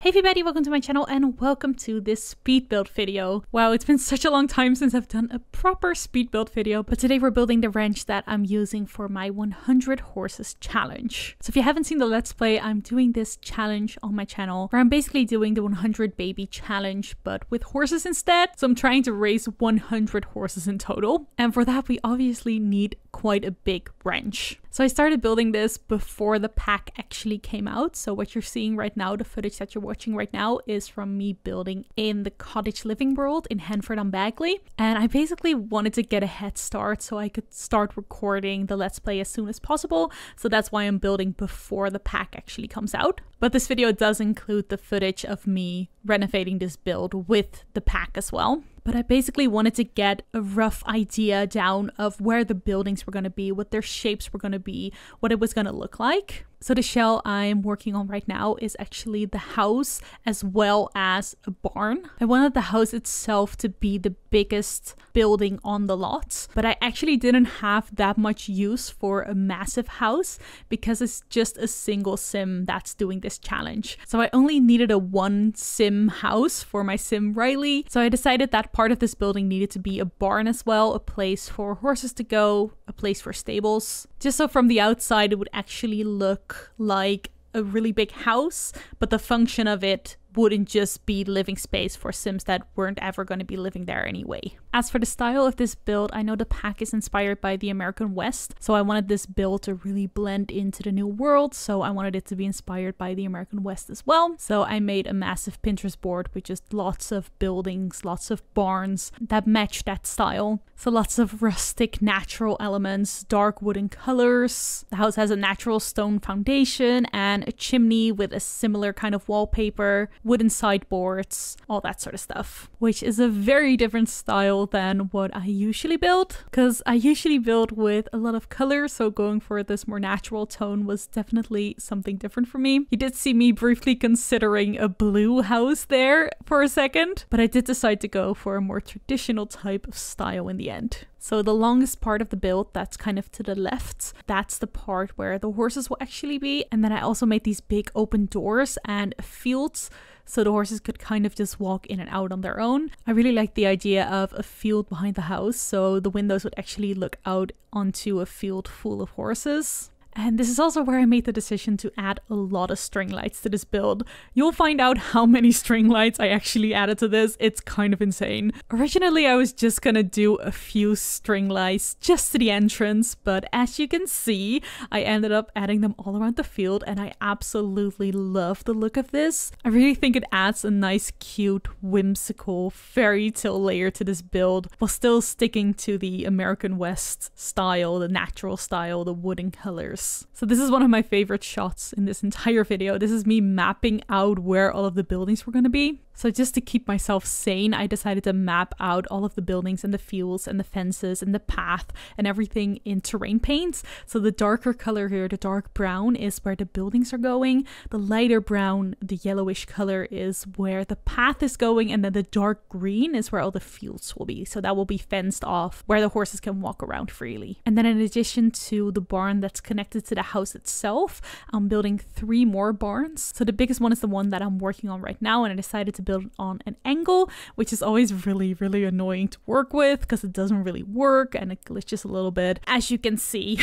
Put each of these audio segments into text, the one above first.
Hey everybody, welcome to my channel and welcome to this speed build video. Wow, it's been such a long time since I've done a proper speed build video, but today we're building the ranch that I'm using for my 100 horses challenge. So if you haven't seen the Let's Play, I'm doing this challenge on my channel where I'm basically doing the 100 baby challenge, but with horses instead. So I'm trying to raise 100 horses in total. And for that, we obviously need quite a big ranch. So I started building this before the pack actually came out. So what you're seeing right now, the footage that you're watching right now, is from me building in the cottage living world in Henford-on-Bagley. And I basically wanted to get a head start so I could start recording the Let's Play as soon as possible. So that's why I'm building before the pack actually comes out. But this video does include the footage of me renovating this build with the pack as well. But I basically wanted to get a rough idea down of where the buildings were going to be, what their shapes were going to be, what it was going to look like. So the shell I'm working on right now is actually the house as well as a barn. I wanted the house itself to be the biggest building on the lot, but I actually didn't have that much use for a massive house because it's just a single sim that's doing this challenge. So I only needed a one sim house for my sim Riley. So I decided that part of this building needed to be a barn as well, a place for horses to go, a place for stables. Just so from the outside it would actually look like a really big house, but the function of it wouldn't just be living space for sims that weren't ever going to be living there anyway. As for the style of this build, I know the pack is inspired by the American West, so I wanted this build to really blend into the new world, so I wanted it to be inspired by the American West as well. So I made a massive Pinterest board with just lots of buildings, lots of barns that match that style. So lots of rustic natural elements, dark wooden colors. The house has a natural stone foundation and a chimney with a similar kind of wallpaper, wooden sideboards, all that sort of stuff, which is a very different style than what I usually build, because I usually build with a lot of color, so going for this more natural tone was definitely something different for me. You did see me briefly considering a blue house there for a second, but I did decide to go for a more traditional type of style in the end. So the longest part of the build, that's kind of to the left, that's the part where the horses will actually be. And then I also made these big open doors and fields so the horses could kind of just walk in and out on their own. I really like the idea of a field behind the house, so the windows would actually look out onto a field full of horses. And this is also where I made the decision to add a lot of string lights to this build. You'll find out how many string lights I actually added to this. It's kind of insane. Originally, I was just gonna do a few string lights just to the entrance, but as you can see, I ended up adding them all around the field, and I absolutely love the look of this. I really think it adds a nice, cute, whimsical fairy tale layer to this build, while still sticking to the American West style, the natural style, the wooden colors. So this is one of my favorite shots in this entire video. This is me mapping out where all of the buildings were going to be. So just to keep myself sane, I decided to map out all of the buildings and the fields and the fences and the path and everything in terrain paints. So the darker color here, the dark brown, is where the buildings are going. The lighter brown, the yellowish color, is where the path is going. And then the dark green is where all the fields will be. So that will be fenced off where the horses can walk around freely. And then in addition to the barn that's connected to the house itself, I'm building 3 more barns. So the biggest one is the one that I'm working on right now, and I decided to build on an angle, which is always really annoying to work with because it doesn't really work and it glitches a little bit, as you can see.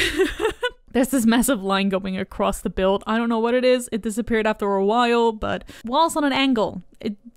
There's this massive line going across the build. I don't know what it is. It disappeared after a while, but walls on an angle.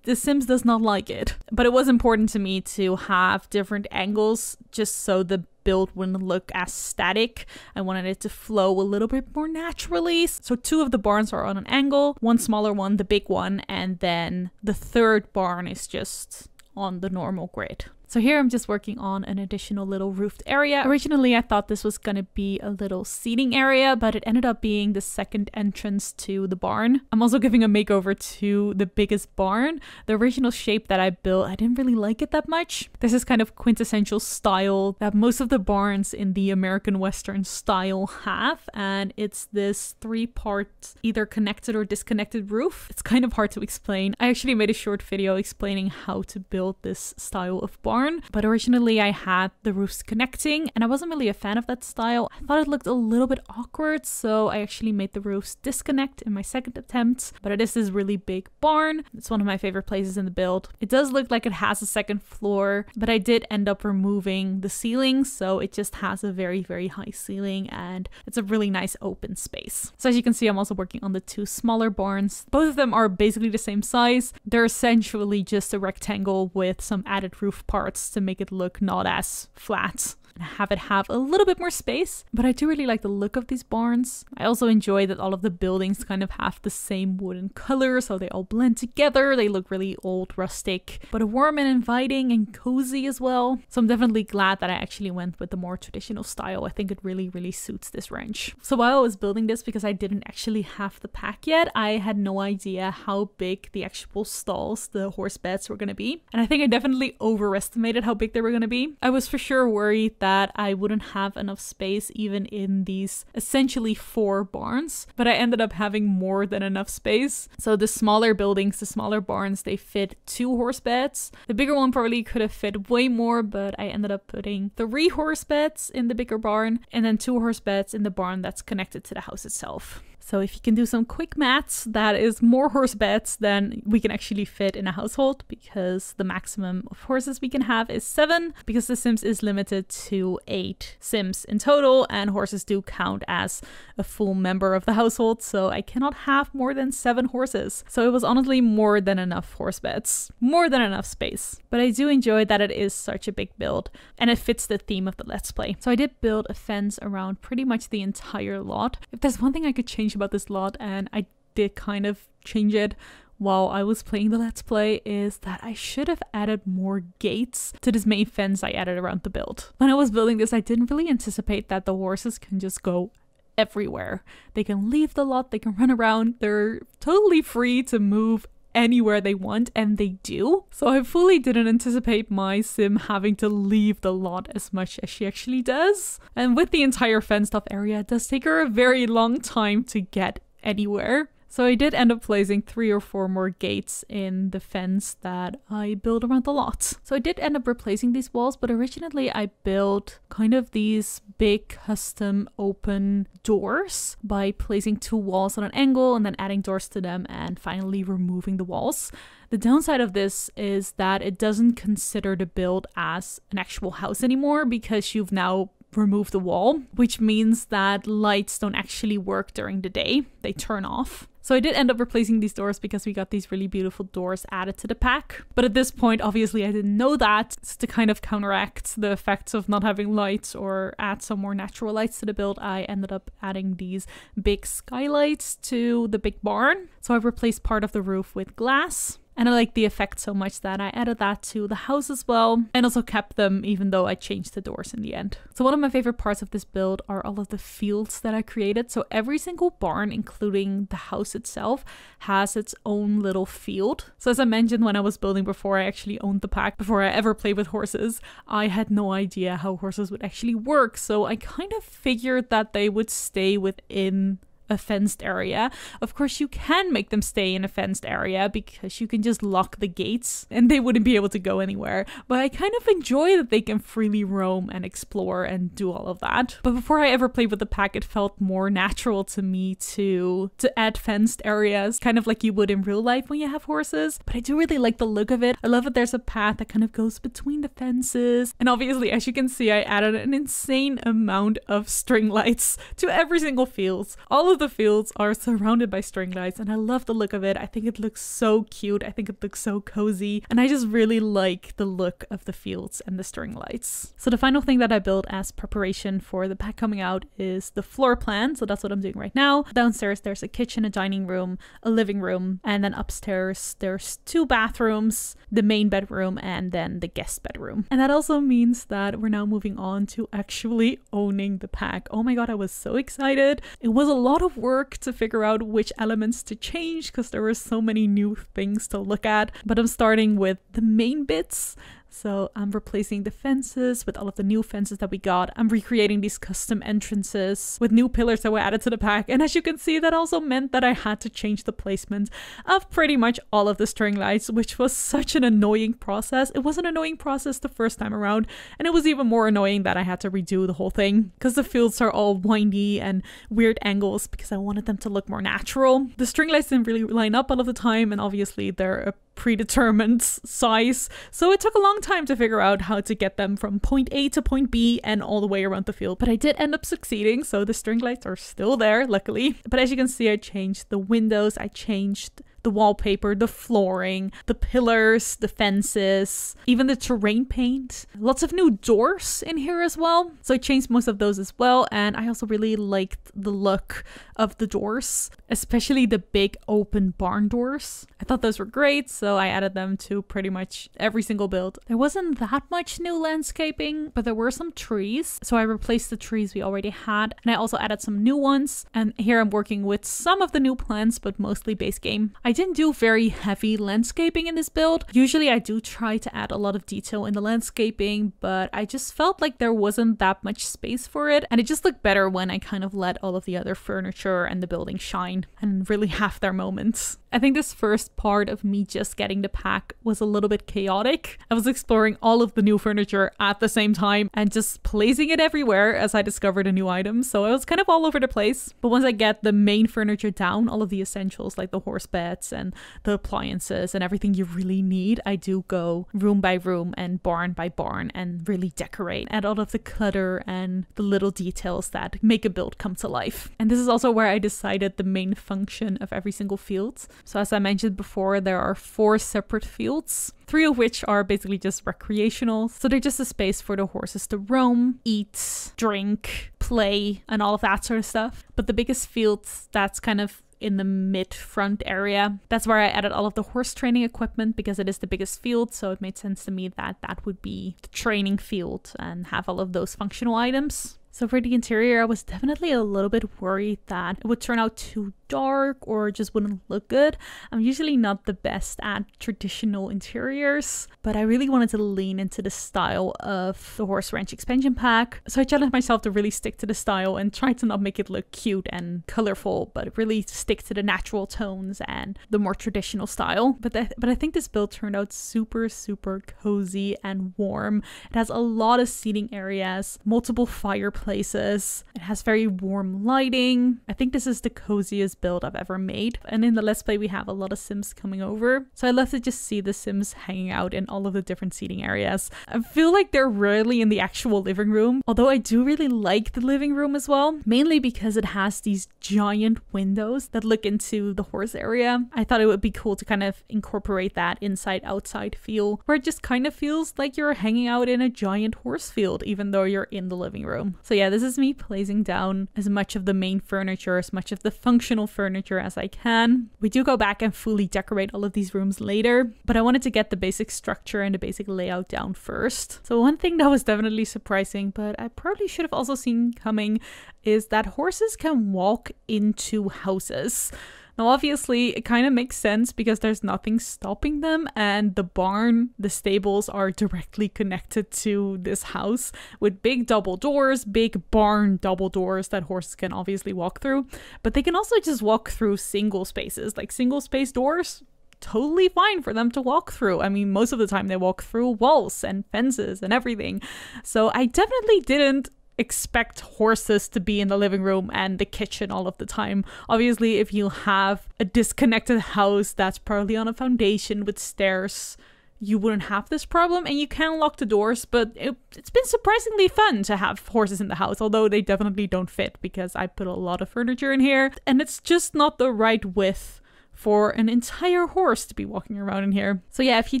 The Sims does not like it. But it was important to me to have different angles just so the build wouldn't look as static. I wanted it to flow a little bit more naturally. So 2 of the barns are on an angle, one smaller one, the big one, and then the 3rd barn is just on the normal grid. So here I'm just working on an additional little roofed area. Originally, I thought this was going to be a little seating area, but it ended up being the second entrance to the barn. I'm also giving a makeover to the biggest barn. The original shape that I built, I didn't really like it that much. This is kind of quintessential style that most of the barns in the American Western style have, and it's this 3-part either connected or disconnected roof. It's kind of hard to explain. I actually made a short video explaining how to build this style of barn. barn, but originally I had the roofs connecting and I wasn't really a fan of that style. I thought it looked a little bit awkward, so I actually made the roofs disconnect in my second attempt. But it is this really big barn. It's one of my favorite places in the build. It does look like it has a second floor, but I did end up removing the ceiling, so it just has a very, very high ceiling and it's a really nice open space. So as you can see, I'm also working on the two smaller barns. Both of them are basically the same size. They're essentially just a rectangle with some added roof parts to make it look not as flat and have it have a little bit more space. But I do really like the look of these barns. I also enjoy that all of the buildings kind of have the same wooden color, so they all blend together. They look really old, rustic, but warm and inviting and cozy as well. So I'm definitely glad that I actually went with the more traditional style. I think it really, really suits this ranch. So while I was building this, because I didn't actually have the pack yet, I had no idea how big the actual stalls, the horse beds, were going to be. And I think I definitely overestimated how big they were going to be. I was for sure worried that I wouldn't have enough space even in these essentially 4 barns, but I ended up having more than enough space. So the smaller buildings, the smaller barns, they fit 2 horse beds. The bigger one probably could have fit way more, but I ended up putting 3 horse beds in the bigger barn and then 2 horse beds in the barn that's connected to the house itself. So if you can do some quick maths, that is more horse beds than we can actually fit in a household, because the maximum of horses we can have is 7, because the Sims is limited to 8 Sims in total, and horses do count as a full member of the household, so I cannot have more than 7 horses. So it was honestly more than enough horse beds, more than enough space. But I do enjoy that it is such a big build, and it fits the theme of the Let's Play. So I did build a fence around pretty much the entire lot. If there's one thing I could change about this lot, and I did kind of change it while I was playing the Let's Play, is that I should have added more gates to this main fence I added around the build. When I was building this, I didn't really anticipate that the horses can just go everywhere. They can leave the lot, they can run around, they're totally free to move anywhere they want, and they do. So I fully didn't anticipate my sim having to leave the lot as much as she actually does. And with the entire fenced off area, it does take her a very long time to get anywhere. So I did end up placing 3 or 4 more gates in the fence that I built around the lot. So I did end up replacing these walls, but originally I built kind of these big custom open doors by placing 2 walls on an angle and then adding doors to them and finally removing the walls. The downside of this is that it doesn't consider the build as an actual house anymore, because you've now removed the wall, which means that lights don't actually work during the day. They turn off. So I did end up replacing these doors because we got these really beautiful doors added to the pack. But at this point, obviously, I didn't know that. It's to kind of counteract the effects of not having lights or add some more natural lights to the build. I ended up adding these big skylights to the big barn. So I replaced part of the roof with glass. And I like the effect so much that I added that to the house as well, and also kept them even though I changed the doors in the end. So one of my favorite parts of this build are all of the fields that I created. So every single barn, including the house itself, has its own little field. So as I mentioned when I was building before I actually owned the pack, before I ever played with horses, I had no idea how horses would actually work. So I kind of figured that they would stay within a fenced area. Of course, you can make them stay in a fenced area because you can just lock the gates and they wouldn't be able to go anywhere. But I kind of enjoy that they can freely roam and explore and do all of that. But before I ever played with the pack, it felt more natural to me to add fenced areas, kind of like you would in real life when you have horses. But I do really like the look of it. I love that there's a path that kind of goes between the fences. And obviously, as you can see, I added an insane amount of string lights to every single field. All of the fields are surrounded by string lights, and I love the look of it. I think it looks so cute. I think it looks so cozy, and I just really like the look of the fields and the string lights. So the final thing that I built as preparation for the pack coming out is the floor plan. So that's what I'm doing right now. Downstairs there's a kitchen, a dining room, a living room, and then upstairs there's 2 bathrooms, the main bedroom, and then the guest bedroom. And that also means that we're now moving on to actually owning the pack. Oh my god, I was so excited. It was a lot of work to figure out which elements to change because there were so many new things to look at, but I'm starting with the main bits. So I'm replacing the fences with all of the new fences that we got. I'm recreating these custom entrances with new pillars that were added to the pack. And as you can see, that also meant that I had to change the placement of pretty much all of the string lights, which was such an annoying process. It was an annoying process the first time around, and it was even more annoying that I had to redo the whole thing because the fields are all windy and weird angles because I wanted them to look more natural. The string lights didn't really line up all of the time, and obviously they're a predetermined size, so it took a long time to figure out how to get them from point A to point B and all the way around the field, but I did end up succeeding, so the string lights are still there, luckily. But as you can see, I changed the windows, I changed the wallpaper, the flooring, the pillars, the fences, even the terrain paint. Lots of new doors in here as well. So I changed most of those as well. And I also really liked the look of the doors, especially the big open barn doors. I thought those were great, so I added them to pretty much every single build. There wasn't that much new landscaping, but there were some trees. So I replaced the trees we already had, and I also added some new ones. And here I'm working with some of the new plants, but mostly base game. I didn't do very heavy landscaping in this build. Usually I do try to add a lot of detail in the landscaping, but I just felt like there wasn't that much space for it, and it just looked better when I kind of let all of the other furniture and the building shine and really have their moments. I think this first part of me just getting the pack was a little bit chaotic. I was exploring all of the new furniture at the same time and just placing it everywhere as I discovered a new item, so I was kind of all over the place. But once I get the main furniture down, all of the essentials like the horse beds and the appliances and everything you really need, I do go room by room and barn by barn and really decorate, add all of the clutter and the little details that make a build come to life. And this is also where I decided the main function of every single field. So as I mentioned before, there are 4 separate fields, 3 of which are basically just recreational. So they're just a space for the horses to roam, eat, drink, play, and all of that sort of stuff. But the biggest field, that's kind of in the mid front area. That's where I added all of the horse training equipment because it is the biggest field, so it made sense to me that that would be the training field and have all of those functional items. So for the interior, I was definitely a little bit worried that it would turn out too dark or just wouldn't look good. I'm usually not the best at traditional interiors, but I really wanted to lean into the style of the Horse Ranch expansion pack. So I challenged myself to really stick to the style and try to not make it look cute and colorful, but really stick to the natural tones and the more traditional style. But I think this build turned out super, super cozy and warm. It has a lot of seating areas, multiple fireplaces. It has very warm lighting. I think this is the coziest build I've ever made. And in the Let's Play, we have a lot of Sims coming over. So I love to just see the Sims hanging out in all of the different seating areas. I feel like they're rarely in the actual living room, although I do really like the living room as well, mainly because it has these giant windows that look into the horse area. I thought it would be cool to kind of incorporate that inside-outside feel, where it just kind of feels like you're hanging out in a giant horse field, even though you're in the living room. So yeah, this is me placing down as much of the main furniture, as much of the functional furniture as I can. We do go back and fully decorate all of these rooms later, but I wanted to get the basic structure and the basic layout down first. So one thing that was definitely surprising, but I probably should have also seen coming, is that horses can walk into houses. Now, obviously, it kind of makes sense because there's nothing stopping them, and the barn, the stables are directly connected to this house with big double doors, big barn double doors that horses can obviously walk through, but they can also just walk through single spaces, like single space doors. Totally fine for them to walk through. I mean, most of the time they walk through walls and fences and everything. So I definitely didn't expect horses to be in the living room and the kitchen all of the time. Obviously, if you have a disconnected house that's probably on a foundation with stairs, you wouldn't have this problem, and you can lock the doors, but it's been surprisingly fun to have horses in the house, although they definitely don't fit because I put a lot of furniture in here and it's just not the right width for an entire horse to be walking around in here. So yeah, if you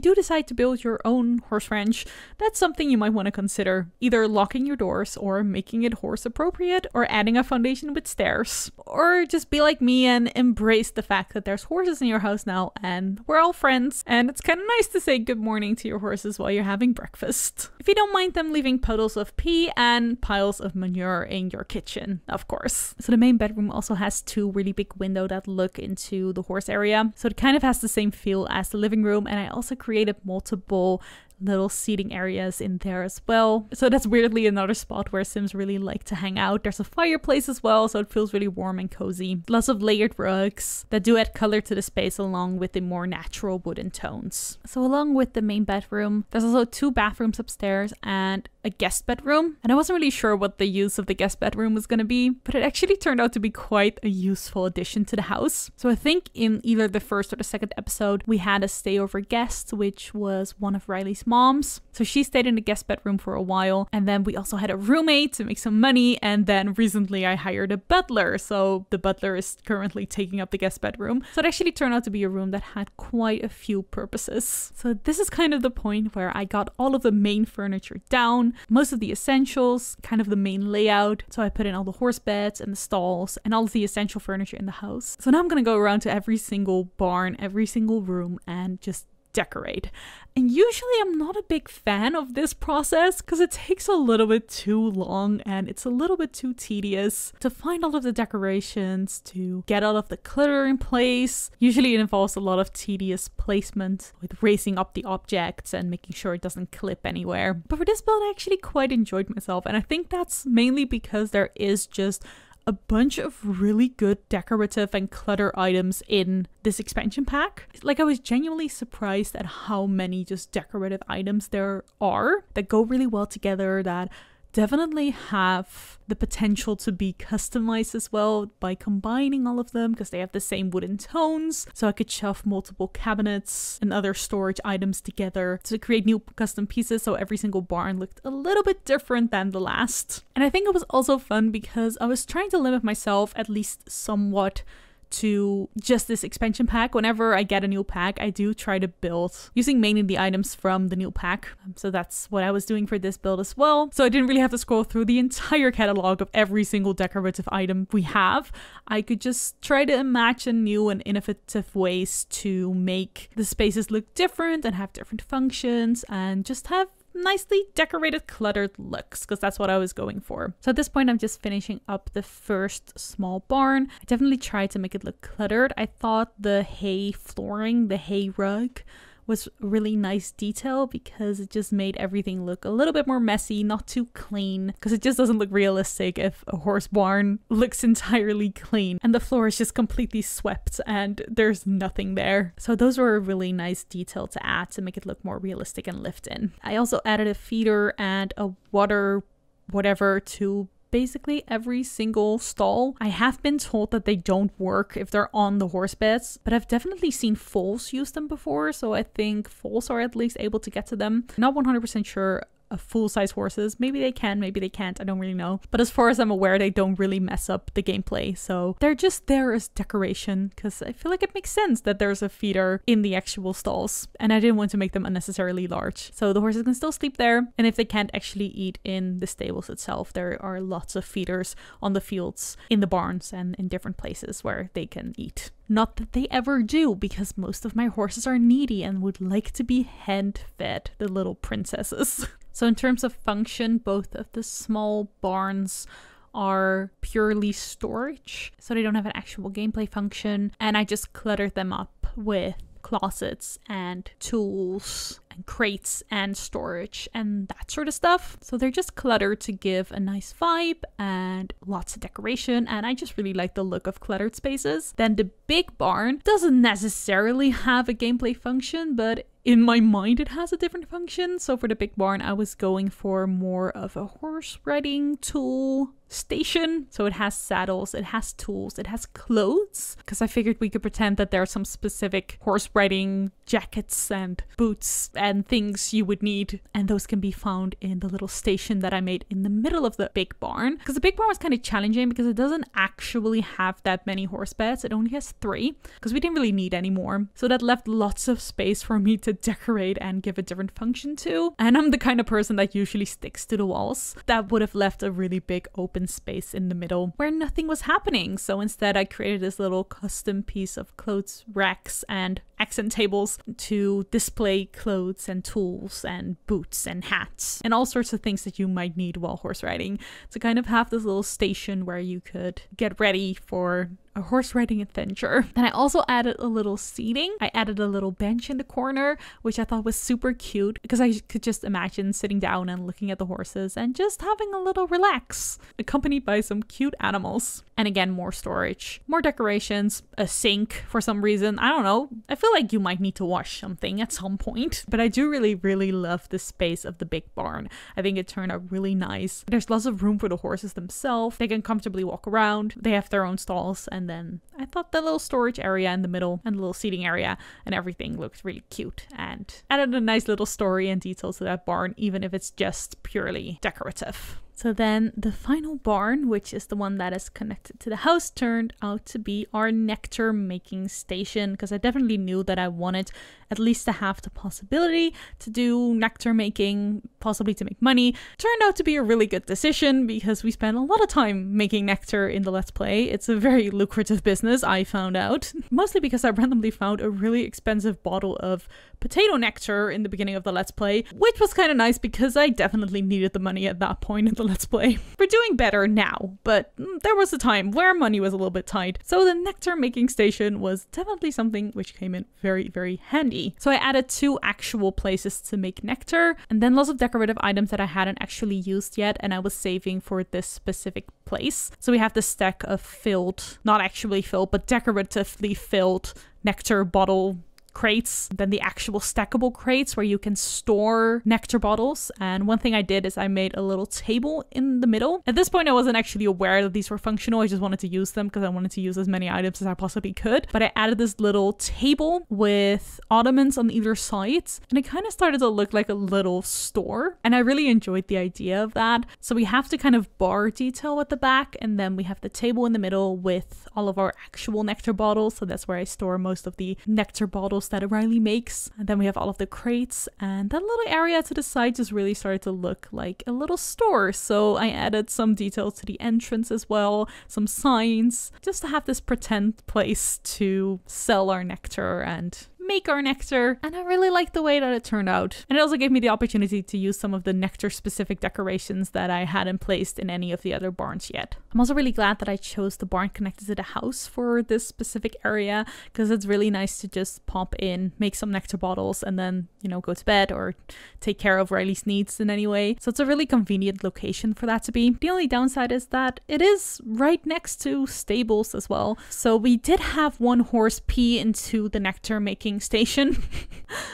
do decide to build your own horse ranch, that's something you might want to consider. Either locking your doors or making it horse appropriate, or adding a foundation with stairs. Or just be like me and embrace the fact that there's horses in your house now and we're all friends, and it's kind of nice to say good morning to your horses while you're having breakfast. If you don't mind them leaving puddles of pee and piles of manure in your kitchen, of course. So the main bedroom also has 2 really big windows that look into the horse area, so it kind of has the same feel as the living room. And I also created multiple little seating areas in there as well. So that's weirdly another spot where Sims really like to hang out. There's a fireplace as well, so it feels really warm and cozy. Lots of layered rugs that do add color to the space along with the more natural wooden tones. So along with the main bedroom, there's also 2 bathrooms upstairs and a guest bedroom. And I wasn't really sure what the use of the guest bedroom was going to be, but it actually turned out to be quite a useful addition to the house. So I think in either the first or the second episode, we had a stayover guest, which was one of Riley's moms. So she stayed in the guest bedroom for a while. And then we also had a roommate to make some money. And then recently I hired a butler. So the butler is currently taking up the guest bedroom. So it actually turned out to be a room that had quite a few purposes. So this is kind of the point where I got all of the main furniture down, most of the essentials, kind of the main layout. So I put in all the horse beds and the stalls and all of the essential furniture in the house. So now I'm gonna go around to every single barn, every single room, and just decorate. And usually I'm not a big fan of this process because it takes a little bit too long and it's a little bit too tedious to find all of the decorations, to get all of the clutter in place. Usually it involves a lot of tedious placement with raising up the objects and making sure it doesn't clip anywhere. But for this build I actually quite enjoyed myself, and I think that's mainly because there is just a bunch of really good decorative and clutter items in this expansion pack. Like, I was genuinely surprised at how many just decorative items there are that go really well together, that definitely have the potential to be customized as well by combining all of them because they have the same wooden tones. So I could shove multiple cabinets and other storage items together to create new custom pieces, so every single barn looked a little bit different than the last. And I think it was also fun because I was trying to limit myself at least somewhat to just this expansion pack. Whenever I get a new pack, I do try to build using mainly the items from the new pack. So that's what I was doing for this build as well. So I didn't really have to scroll through the entire catalog of every single decorative item we have. I could just try to imagine new and innovative ways to make the spaces look different and have different functions and just have nicely decorated cluttered looks, because that's what I was going for. So at this point I'm just finishing up the first small barn. I definitely tried to make it look cluttered. I thought the hay flooring, the hay rug, was really nice detail because it just made everything look a little bit more messy, not too clean, because it just doesn't look realistic if a horse barn looks entirely clean and the floor is just completely swept and there's nothing there. So those were a really nice detail to add to make it look more realistic and lived in. I also added a feeder and a water whatever to basically every single stall. I have been told that they don't work if they're on the horse beds, but I've definitely seen foals use them before, so I think foals are at least able to get to them. Not 100% sure of full-size horses. Maybe they can, maybe they can't, I don't really know. But as far as I'm aware, they don't really mess up the gameplay, so they're just there as decoration because I feel like it makes sense that there's a feeder in the actual stalls, and I didn't want to make them unnecessarily large. So the horses can still sleep there, and if they can't actually eat in the stables itself, there are lots of feeders on the fields, in the barns, and in different places where they can eat. Not that they ever do, because most of my horses are needy and would like to be hand-fed, the little princesses. So in terms of function, both of the small barns are purely storage, so they don't have an actual gameplay function, and I just cluttered them up with closets and tools and crates and storage and that sort of stuff. So they're just cluttered to give a nice vibe and lots of decoration, and I just really like the look of cluttered spaces. Then the big barn doesn't necessarily have a gameplay function, but in my mind it has a different function. So for the big barn I was going for more of a horse riding tool station. So it has saddles, it has tools, it has clothes, because I figured we could pretend that there are some specific horse riding jackets and boots and things you would need, and those can be found in the little station that I made in the middle of the big barn. Because the big barn was kind of challenging because it doesn't actually have that many horse beds. It only has 3 because we didn't really need any more, so that left lots of space for me to decorate and give a different function to. And I'm the kind of person that usually sticks to the walls. That would have left a really big open space in the middle where nothing was happening. So instead I created this little custom piece of clothes racks and accent tables to display clothes and tools and boots and hats and all sorts of things that you might need while horse riding, to kind of have this little station where you could get ready for a horse riding adventure. Then I also added a little seating. I added a little bench in the corner, which I thought was super cute because I could just imagine sitting down and looking at the horses and just having a little relax, accompanied by some cute animals. And again, more storage, more decorations, a sink for some reason. I don't know. I feel like you might need to wash something at some point, but I do really love the space of the big barn. I think it turned out really nice. There's lots of room for the horses themselves. They can comfortably walk around. They have their own stalls, and then I thought the little storage area in the middle and the little seating area and everything looked really cute and added a nice little story and detail to that barn, even if it's just purely decorative. So then the final barn, which is the one that is connected to the house, turned out to be our nectar making station, because I definitely knew that I wanted at least to have the possibility to do nectar making, possibly to make money. Turned out to be a really good decision because we spent a lot of time making nectar in the Let's Play. It's a very lucrative business, I found out. Mostly because I randomly found a really expensive bottle of potato nectar in the beginning of the Let's Play, which was kind of nice because I definitely needed the money at that point in the Let's Play. We're doing better now, but there was a time where money was a little bit tight. So the nectar making station was definitely something which came in very handy. So I added 2 actual places to make nectar, and then lots of decorative items that I hadn't actually used yet and I was saving for this specific place. So we have this stack of filled, not actually filled, but decoratively filled nectar bottle crates, then the actual stackable crates where you can store nectar bottles. And one thing I did is I made a little table in the middle. At this point I wasn't actually aware that these were functional. I just wanted to use them because I wanted to use as many items as I possibly could. But I added this little table with ottomans on either side, and it kind of started to look like a little store, and I really enjoyed the idea of that. So we have the kind of bar detail at the back, and then we have the table in the middle with all of our actual nectar bottles. So that's where I store most of the nectar bottles that O'Reilly makes. And then we have all of the crates, and that little area to the side just really started to look like a little store. So I added some details to the entrance as well, some signs, just to have this pretend place to sell our nectar and make our nectar, and I really liked the way that it turned out. And it also gave me the opportunity to use some of the nectar specific decorations that I hadn't placed in any of the other barns yet. I'm also really glad that I chose the barn connected to the house for this specific area, because it's really nice to just pop in, make some nectar bottles, and then, you know, go to bed or take care of Riley's needs in any way. So it's a really convenient location for that to be. The only downside is that it is right next to stables as well. So we did have one horse pee into the nectar making station.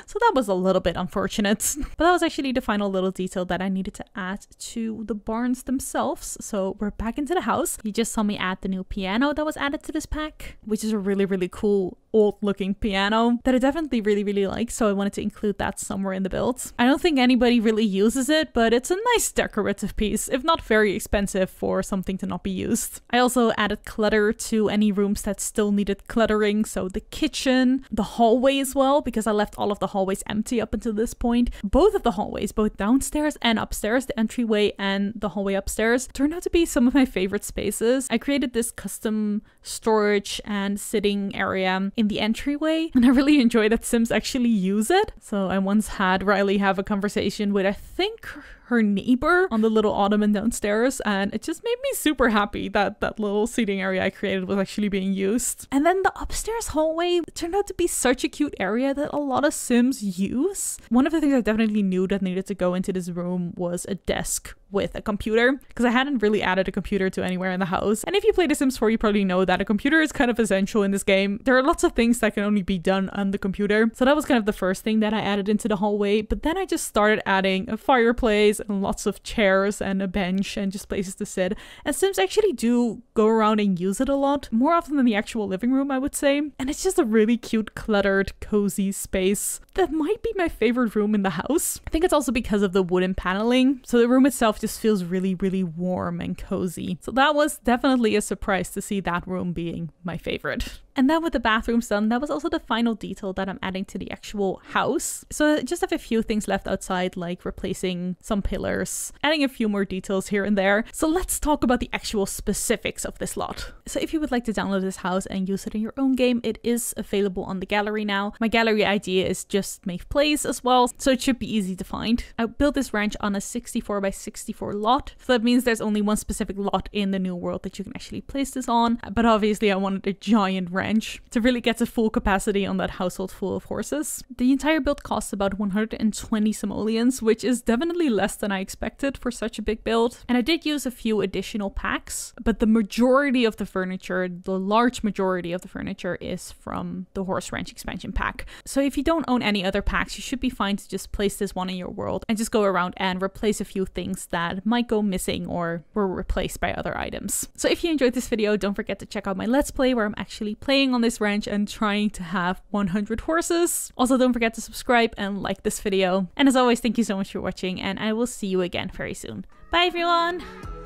So that was a little bit unfortunate. But that was actually the final little detail that I needed to add to the barns themselves. So we're back into the house. You just saw me add the new piano that was added to this pack, which is a really cool old looking piano that I definitely really like, so I wanted to include that somewhere in the build. I don't think anybody really uses it, but it's a nice decorative piece, if not very expensive for something to not be used. I also added clutter to any rooms that still needed cluttering, so the kitchen, the hallway as well, because I left all of the hallways empty up until this point. Both of the hallways, both downstairs and upstairs, the entryway and the hallway upstairs, turned out to be some of my favorite spaces. I created this custom storage and sitting area in the entryway, and I really enjoy that Sims actually use it. So I once had Riley have a conversation with, I think, her neighbor on the little ottoman downstairs, and it just made me super happy that that little seating area I created was actually being used. And then the upstairs hallway turned out to be such a cute area that a lot of Sims use. One of the things I definitely knew that needed to go into this room was a desk with a computer, because I hadn't really added a computer to anywhere in the house. And if you play The Sims 4, you probably know that a computer is kind of essential in this game. There are lots of things that can only be done on the computer. So that was kind of the first thing that I added into the hallway. But then I just started adding a fireplace and lots of chairs and a bench and just places to sit. And Sims actually do go around and use it a lot, more often than the actual living room, I would say. And it's just a really cute, cluttered, cozy space that might be my favorite room in the house. I think it's also because of the wooden paneling. So the room itself just feels really warm and cozy. So that was definitely a surprise to see that room being my favorite. And then with the bathrooms done, that was also the final detail that I'm adding to the actual house. So I just have a few things left outside, like replacing some pillars, adding a few more details here and there. So let's talk about the actual specifics of this lot. So if you would like to download this house and use it in your own game, it is available on the gallery now. My gallery ID is just MavePlays as well, so it should be easy to find. I built this ranch on a 64 by 64 lot, so that means there's only one specific lot in the new world that you can actually place this on, but obviously I wanted a giant ranch to really get to full capacity on that household full of horses. The entire build costs about 120 simoleons, which is definitely less than I expected for such a big build. And I did use a few additional packs, but the majority of the furniture, the large majority of the furniture, is from the horse ranch expansion pack. So if you don't own any other packs, you should be fine to just place this one in your world and just go around and replace a few things that might go missing or were replaced by other items. So if you enjoyed this video, don't forget to check out my Let's Play where I'm actually playing on this ranch and trying to have 100 horses. Also, don't forget to subscribe and like this video. And as always, thank you so much for watching, and I will see you again very soon. Bye everyone!